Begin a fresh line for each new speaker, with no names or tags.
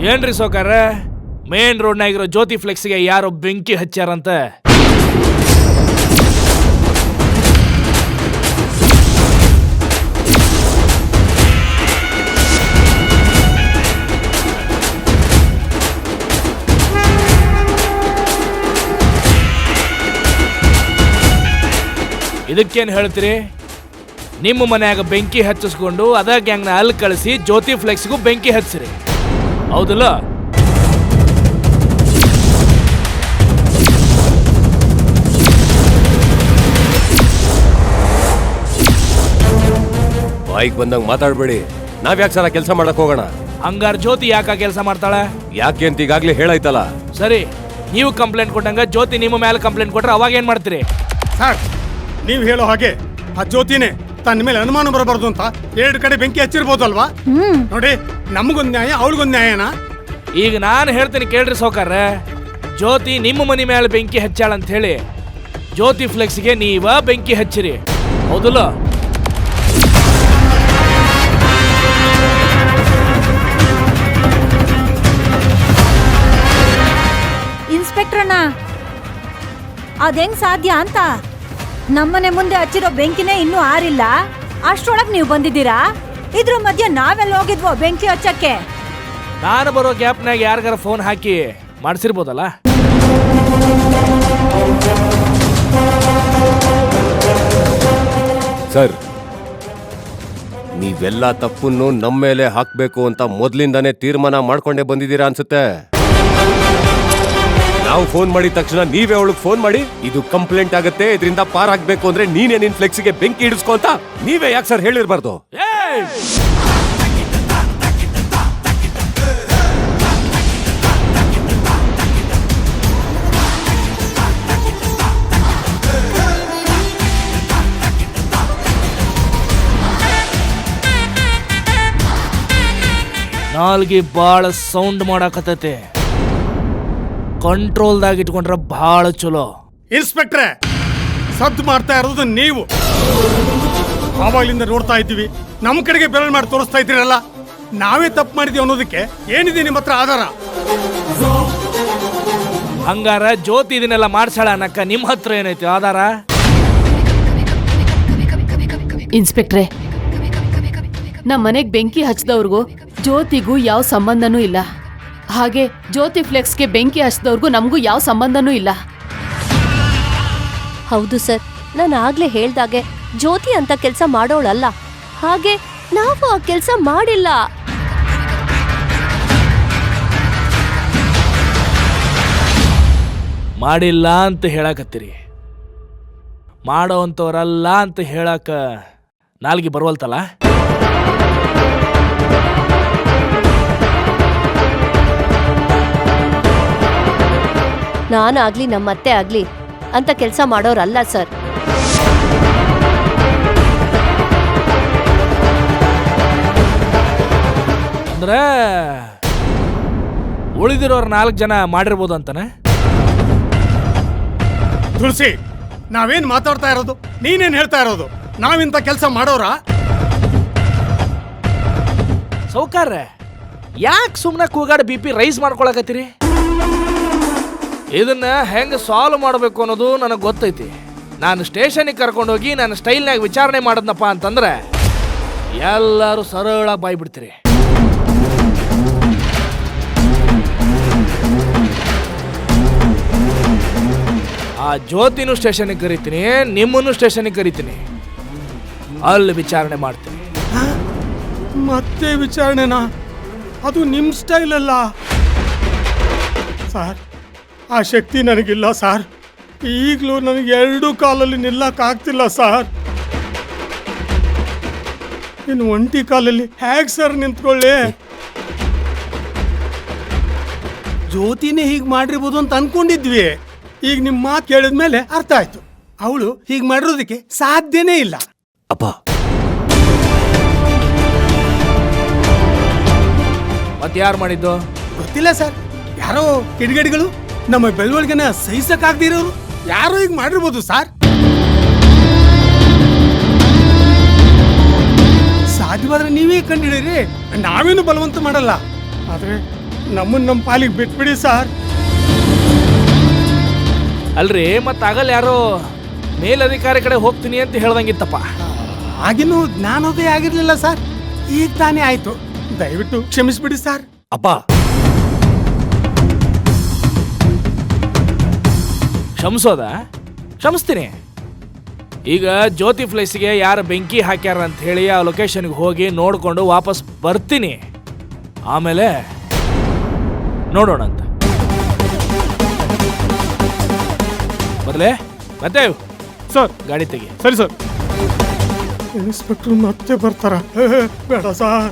ಏನ್ರಿ ಸೌಕಾರ, ಮೇನ್ ರೋಡ್ನಾಗಿರೋ ಜ್ಯೋತಿ ಫ್ಲೆಕ್ಸ್ಗೆ ಯಾರೋ ಬೆಂಕಿ ಹಚ್ಚಾರಂತ. ಇದಕ್ಕೇನು ಹೇಳ್ತೀರಿ? ನಿಮ್ಮ ಮನ್ಯಾಗ ಬೆಂಕಿ ಹಚ್ಚಿಸ್ಕೊಂಡು ಅದ ಗ್ಯಾಂಗ್ನ ಅಲ್ಲಿ ಕಳಿಸಿ ಜ್ಯೋತಿ ಫ್ಲೆಕ್ಸ್ಗೂ ಬೆಂಕಿ ಹಚ್ಚಿರಿ, ಹೌದಲ್ಲ?
ಬಾಯಿಗೆ ಬಂದಂಗ ಮಾತಾಡ್ಬೇಡಿ. ನಾವ್ಯಾಕೆ ಸಲ ಕೆಲಸ ಮಾಡಕ್ ಹೋಗೋಣ?
ಹಂಗಾರ ಜ್ಯೋತಿ ಯಾಕ ಕೆಲಸ ಮಾಡ್ತಾಳ?
ಯಾಕೆ ಅಂತ ಈಗಾಗ್ಲೇ ಹೇಳಾಯ್ತಲ್ಲ.
ಸರಿ, ನೀವು ಕಂಪ್ಲೇಂಟ್ ಕೊಟ್ಟಂಗ ಜ್ಯೋತಿ ನಿಮ್ಮ ಮೇಲೆ ಕಂಪ್ಲೇಂಟ್ ಕೊಟ್ರೆ ಅವಾಗ ಏನ್ ಮಾಡ್ತೀರಿ?
ಸರ್, ನೀವು ಹೇಳೋ ಹಾಗೆ ಆ ಜ್ಯೋತಿನೇ ತನ್ನ ಮೇಲೆ ಅನುಮಾನ ಬರಬಾರ್ದು ಅಂತ 2 ಕಡೆ ಬೆಂಕಿ ಹಚ್ಚಿರ್ಬೋದಲ್ವಾ? ನೋಡಿ, ನಮಗೊಂದ್ ನ್ಯಾಯ, ಅವಳಿಗೊಂದ್ ನ್ಯಾಯನಾ?
ಈಗ ನಾನು ಹೇಳ್ತೀನಿ ಕೇಳ್ರಿ ಸೌಕರ್ಯ. ಜ್ಯೋತಿ ನಿಮ್ಮ ಮನೆ ಮೇಲೆ ಬೆಂಕಿ ಹಚ್ಚಾಳ ಅಂತ ಹೇಳಿ ಜ್ಯೋತಿ ಫ್ಲೆಕ್ಸ್ಗೆ ನೀವ ಬೆಂಕಿ ಹಚ್ಚಿರಿ, ಹೌದಲ್ಲ?
ಇನ್ಸ್ಪೆಕ್ಟರ್ನ ಅದೆಂಗ್ ಸಾಧ್ಯ ಅಂತ? ನಮ್ಮನೆ ಮುಂದೆ ಹಚ್ಚಿರೋ ಬೆಂಕಿನೇ ಇನ್ನೂ ಆರಿಲ್ಲ, ಅಷ್ಟರೊಳಗೆ ನೀವು ಬಂದಿದ್ದೀರಾ? ಇದ್ರ ಮಧ್ಯೆ ನಾವೆಲ್ಲ ಹೋಗಿದ್ವೋ ಬೆಂಕಿ ಹಚ್ಚಕ್ಕೆ?
ನಾನು ಬರೋ ಗ್ಯಾಪ್ನಾಗ ಯಾರಿಗಾರ ಫೋನ್ ಹಾಕಿ ಮಾಡಿಸಿರ್ಬೋದಲ್ಲ?
ಸರ್, ನೀವೆಲ್ಲ ತಪ್ಪನ್ನು ನಮ್ಮ ಮೇಲೆ ಹಾಕ್ಬೇಕು ಅಂತ ಮೊದ್ಲಿಂದಾನೇ ತೀರ್ಮಾನ ಮಾಡ್ಕೊಂಡೇ ಬಂದಿದ್ದೀರಾ ಅನ್ಸುತ್ತೆ. ನಾವು ಫೋನ್ ಮಾಡಿದ ತಕ್ಷಣ ನೀವೇ ಅವಳಿಗೆ ಫೋನ್ ಮಾಡಿ ಇದು ಕಂಪ್ಲೇಂಟ್ ಆಗುತ್ತೆ, ಇದರಿಂದ ಪಾರ್ ಆಗ್ಬೇಕು ಅಂದ್ರೆ ನೀನೇ ನಿನ್ ಫ್ಲೆಕ್ಸ್ಗೆ ಬೆಂಕಿ ಇಡಿಸ್ಕೊ ಅಂತ ನೀವೇ ಯಾಕೆ ಸರ್ ಹೇಳಿರ್ಬಾರ್ದು?
ನಾಲ್ಗೆ ಭಾಳ ಸೌಂಡ್ ಮಾಡಾಕತ್ತೈತೆ, ಕಂಟ್ರೋಲ್ದಾಗ ಇಟ್ಕೊಂಡ್ರೆ ಬಹಳ ಚಲೋ.
ಇನ್ಸ್ಪೆಕ್ಟ್ರೆ, ಸದ್ದು ಮಾಡ್ತಾ ಇರೋದು ನೀವು. ಆವಾಗ್ಲಿಂದ ನೋಡ್ತಾ ಇದ್ದೀವಿ, ನಮ್ಮ ಕಡೆಗೆ ಬೆರಳು ಮಾಡಿ ತೋರಿಸ್ತಾ ಇದ್ದೀರಲ್ಲ. ನಾವೇ ತಪ್ಪು ಮಾಡಿದೀವಿ ಅನ್ನೋದಕ್ಕೆ ಏನಿದೆ ನಿಮ್ಮ ಹತ್ರ ಆಧಾರ?
ಹಂಗಾರ ಜ್ಯೋತಿ ಇದನ್ನೆಲ್ಲ ಮಾಡ್ಸಾಳ ಅನ್ನಕ್ಕ ನಿಮ್ಮ ಹತ್ರ ಏನೈತಿ ಆಧಾರ?
ಇನ್ಸ್ಪೆಕ್ಟ್ರೆ, ನಮ್ಮ ಮನೆಗೆ ಬೆಂಕಿ ಹಚ್ಚಿದವ್ರಿಗೂ ಜ್ಯೋತಿಗೂ ಯಾವ ಸಂಬಂಧನೂ ಇಲ್ಲ. ಹಾಗೆ ಜ್ಯೋತಿ ಫ್ಲೆಕ್ಸ್ಗೆ ಬೆಂಕಿ ಹಚ್ಚಿದವ್ರಿಗೂ ನಮಗೂ ಯಾವ ಸಂಬಂಧನೂ ಇಲ್ಲ.
ಹೌದು ಸರ್, ನಾನು ಆಗ್ಲೇ ಹೇಳ್ದಾಗೆ ಜ್ಯೋತಿ ಅಂತ ಕೆಲಸ ಮಾಡೋಳಲ್ಲ. ಹಾಗೆ ನಾವು ಆ ಕೆಲಸ ಮಾಡಿಲ್ಲ.
ಮಾಡಿಲ್ಲ ಅಂತ ಹೇಳಕತ್ತೀರಿ, ಮಾಡೋ ಅಂತವ್ರಲ್ಲ ಅಂತ ಹೇಳಕ ನಾಲ್ಗೆ ಬರುವಲ್ತಲ್ಲ?
ನಾನಾಗ್ಲಿ ನಮ್ಮ ಅತ್ತೆ ಆಗ್ಲಿ ಅಂತ ಕೆಲಸ ಮಾಡೋರಲ್ಲ ಸರ್.
ಅಂದ್ರೆ ಉಳಿದಿರೋರು 4 ಜನ ಮಾಡಿರ್ಬೋದು ಅಂತಾನೆ?
ತುಳಸಿ, ನಾವೇನ್ ಮಾತಾಡ್ತಾ ಇರೋದು? ನೀನೇನ್ ಹೇಳ್ತಾ ಇರೋದು? ನಾವಿಂತ ಕೆಲಸ ಮಾಡೋರಾ?
ಸೌಕಾರ್ರೆ, ಯಾಕೆ ಸುಮ್ಮನೆ ಕೂಗಾಡಿ BP ರೈಸ್ ಮಾಡ್ಕೊಳಕತ್ತೀರಿ? ಇದನ್ನ ಹೆಂಗೆ ಸಾಲ್ವ್ ಮಾಡಬೇಕು ಅನ್ನೋದು ನನಗೆ ಗೊತ್ತೈತಿ. ನಾನು ಸ್ಟೇಷನಿಗೆ ಕರ್ಕೊಂಡೋಗಿ ನನ್ನ ಸ್ಟೈಲ್ನಾಗ ವಿಚಾರಣೆ ಮಾಡಿದ್ನಪ್ಪ ಅಂತಂದ್ರೆ ಎಲ್ಲರೂ ಸರಳ ಬಾಯ್ ಬಿಡ್ತೀರಿ. ಆ ಜ್ಯೋತಿನೂ ಸ್ಟೇಷನಿಗೆ ಕರಿತೀನಿ, ನಿಮ್ಮನ್ನು ಸ್ಟೇಷನಿಗೆ ಕರಿತೀನಿ, ಅಲ್ಲಿ ವಿಚಾರಣೆ ಮಾಡ್ತೀನಿ.
ಮತ್ತೆ ವಿಚಾರಣೆನಾ? ಅದು ನಿಮ್ ಸ್ಟೈಲ್ ಅಲ್ಲ ಸರ್. ಆ ಶಕ್ತಿ ನನಗಿಲ್ಲ ಸರ್. ಈಗಲೂ ನನಗೆ 2 ಕಾಲಲ್ಲಿ ನಿಲ್ಲಕ್ಕಾಗ್ತಿಲ್ಲ ಸರ್. ಇನ್ನು ಒಂಟಿ ಕಾಲಲ್ಲಿ ಹೇಗೆ ಸರ್ ನಿಂತ್ಕೊಳ್ಳಿ? ಜ್ಯೋತಿನೇ ಹೀಗೆ ಮಾಡಿರ್ಬೋದು ಅಂತ ಅನ್ಕೊಂಡಿದ್ವಿ. ಈಗ ನಿಮ್ಮ ಮಾತು ಕೇಳಿದ್ಮೇಲೆ ಅರ್ಥ ಆಯ್ತು, ಅವಳು ಹೀಗೆ ಮಾಡಿರೋದಕ್ಕೆ ಸಾಧ್ಯನೇ ಇಲ್ಲ.
ಅಪ್ಪ,
ಮತ್ತೆ ಯಾರು ಮಾಡಿದ್ದು
ಗೊತ್ತಿಲ್ಲ ಸರ್. ಯಾರೋ ಕಿಡಿಗೇಡಿಗಳು ನಮ್ಮ ಬೆಳವಣಿಗೆನ ಸಹಿಸಕ್ಕಾಗ್ದಿರೋರು ಯಾರೋ ಈಗ ಮಾಡಿರ್ಬೋದು ಸರ್. ಸಾಧ್ಯವಾದ್ರೆ ನೀವೇ ಕಂಡಿಡೀರಿ, ನಾವೇನು ಬಲವಂತ ಮಾಡಲ್ಲ. ಆದ್ರೆ ನಮ್ಮನ್ನ ನಮ್ಮ ಪಾಲಿಗೆ ಬಿಟ್ಬಿಡಿ ಸರ್.
ಅಲ್ರಿ ಮತ್ತೆ ಆಗಲ್ಲ ಯಾರೋ ಮೇಲಧಿಕಾರಿ ಕಡೆ ಹೋಗ್ತೀನಿ ಅಂತ ಹೇಳ್ದಂಗಿತ್ತಪ್ಪ.
ಆಗಿನೂ ಜ್ಞಾನೋದಯ ಆಗಿರ್ಲಿಲ್ಲ ಸರ್, ಈಗ ತಾನೇ ಆಯ್ತು. ದಯವಿಟ್ಟು ಕ್ಷಮಿಸ್ಬಿಡಿ ಸರ್.
ಅಪ್ಪ
ಕ್ಷಮಿಸ್ತೀನಿ. ಈಗ ಜ್ಯೋತಿ ಫ್ಲೇಸಿಗೆ ಯಾರು ಬೆಂಕಿ ಹಾಕ್ಯಾರ ಅಂತ ಹೇಳಿ ಆ ಲೊಕೇಶನ್ಗೆ ಹೋಗಿ ನೋಡ್ಕೊಂಡು ವಾಪಸ್ ಬರ್ತೀನಿ. ಆಮೇಲೆ ನೋಡೋಣ ಅಂತ. ಮೊದಲೇ ಮತ್ತೆ
ಸರ್
ಗಾಡಿ ತೆಗಿ.
ಸರಿ ಸರ್. ಇನ್ಸ್ಪೆಕ್ಟರ್ ಮತ್ತೆ ಬರ್ತಾರ? ಬೇಡ ಸರ್.